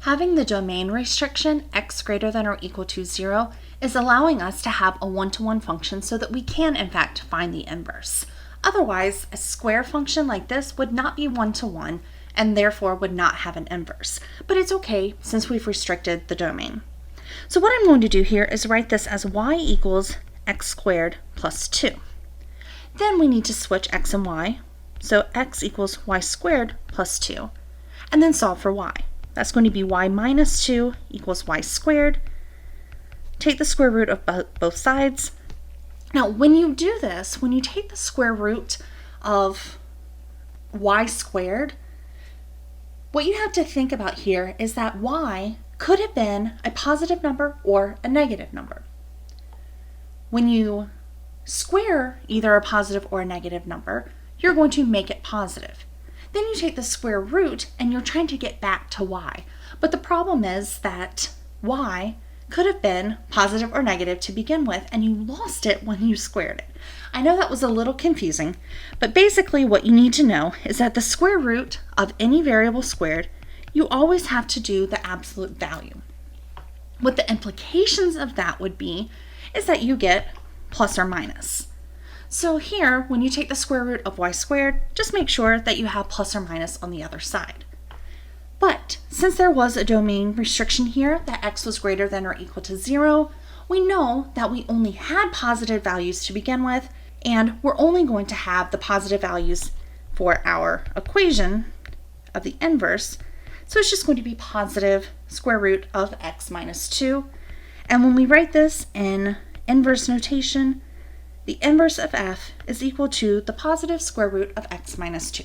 Having the domain restriction x greater than or equal to 0 is allowing us to have a one-to-one function so that we can in fact find the inverse. Otherwise, a square function like this would not be one-to-one and therefore would not have an inverse. But it's okay since we've restricted the domain. So what I'm going to do here is write this as y equals x squared plus 2. Then we need to switch x and y, so x equals y squared plus 2, and then solve for y. That's going to be y minus 2 equals y squared. Take the square root of both sides. Now, when you do this, when you take the square root of y squared, what you have to think about here is that y could have been a positive number or a negative number. When you square either a positive or a negative number, you're going to make it positive. Then you take the square root and you're trying to get back to y. But the problem is that y could have been positive or negative to begin with, and you lost it when you squared it. I know that was a little confusing, but basically what you need to know is that the square root of any variable squared, you always have to do the absolute value. What the implications of that would be is that you get plus or minus. So here, when you take the square root of y squared, just make sure that you have plus or minus on the other side. But since there was a domain restriction here that x was greater than or equal to 0, we know that we only had positive values to begin with, and we're only going to have the positive values for our equation of the inverse. So it's just going to be positive square root of x minus 2. And when we write this in inverse notation, the inverse of f is equal to the positive square root of x minus 2.